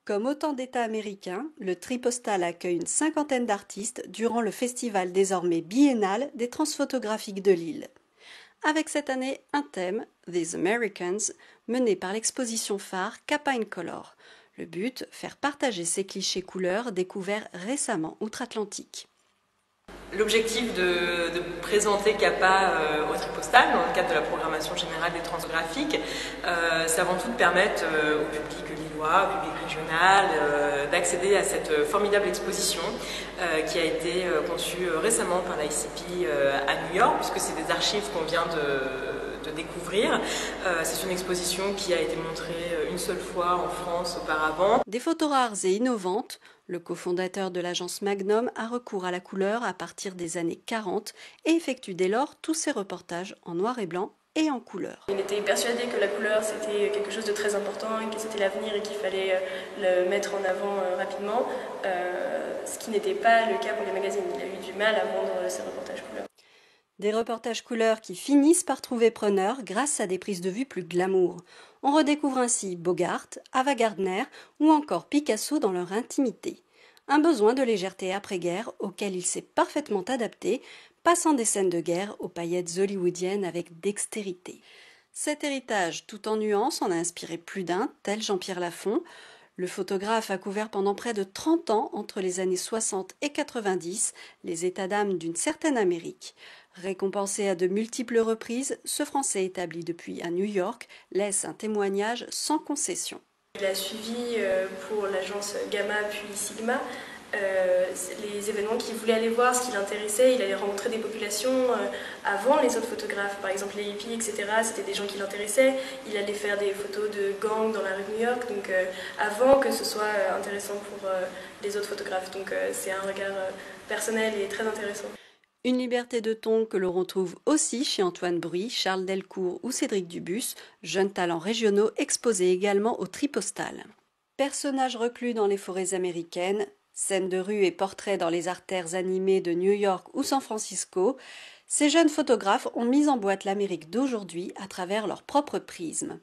Comme autant d'États américains, le Tripostal accueille une cinquantaine d'artistes durant le festival désormais biennal des transphotographiques de Lille. Avec cette année un thème, These Americans, mené par l'exposition phare Kappa in Color. Le but, faire partager ces clichés couleurs découverts récemment outre-Atlantique. L'objectif de présenter Kappa au Tripostal, dans le cadre de la programmation générale des transgraphiques, c'est avant tout de permettre au public lillois, au public régional, d'accéder à cette formidable exposition qui a été conçue récemment par l'ICP à New York, puisque c'est des archives qu'on vient de découvrir. C'est une exposition qui a été montrée une seule fois en France auparavant. Des photos rares et innovantes, le cofondateur de l'agence Magnum a recours à la couleur à partir des années 40 et effectue dès lors tous ses reportages en noir et blanc et en couleur. Il était persuadé que la couleur c'était quelque chose de très important et que c'était l'avenir et qu'il fallait le mettre en avant rapidement, ce qui n'était pas le cas pour les magazines. Il a eu du mal à vendre ses reportages couleur. Des reportages couleurs qui finissent par trouver preneur grâce à des prises de vue plus glamour. On redécouvre ainsi Bogart, Ava Gardner ou encore Picasso dans leur intimité. Un besoin de légèreté après-guerre auquel il s'est parfaitement adapté, passant des scènes de guerre aux paillettes hollywoodiennes avec dextérité. Cet héritage tout en nuances en a inspiré plus d'un, tel Jean-Pierre Lafont. Le photographe a couvert pendant près de 30 ans, entre les années 60 et 90, les états d'âme d'une certaine Amérique. Récompensé à de multiples reprises, ce Français établi depuis à New York laisse un témoignage sans concession. Il a suivi pour l'agence Gamma puis Sigma les événements qu'il voulait aller voir, ce qui l'intéressait. Il allait rencontrer des populations avant les autres photographes, par exemple les hippies, etc. C'était des gens qui l'intéressaient. Il allait faire des photos de gangs dans la rue de New York, donc avant que ce soit intéressant pour les autres photographes. Donc c'est un regard personnel et très intéressant. Une liberté de ton que l'on retrouve aussi chez Antoine Bruy, Charles Delcourt ou Cédric Dubus, jeunes talents régionaux exposés également au Tripostal. Personnages reclus dans les forêts américaines, scènes de rue et portraits dans les artères animées de New York ou San Francisco, ces jeunes photographes ont mis en boîte l'Amérique d'aujourd'hui à travers leur propre prisme.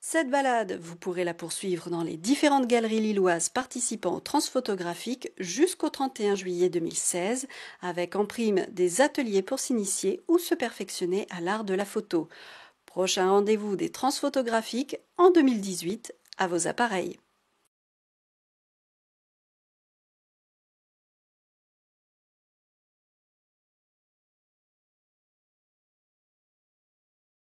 Cette balade, vous pourrez la poursuivre dans les différentes galeries lilloises participant au Transphotographique jusqu'au 31 juillet 2016, avec en prime des ateliers pour s'initier ou se perfectionner à l'art de la photo. Prochain rendez-vous des Transphotographiques en 2018 à vos appareils.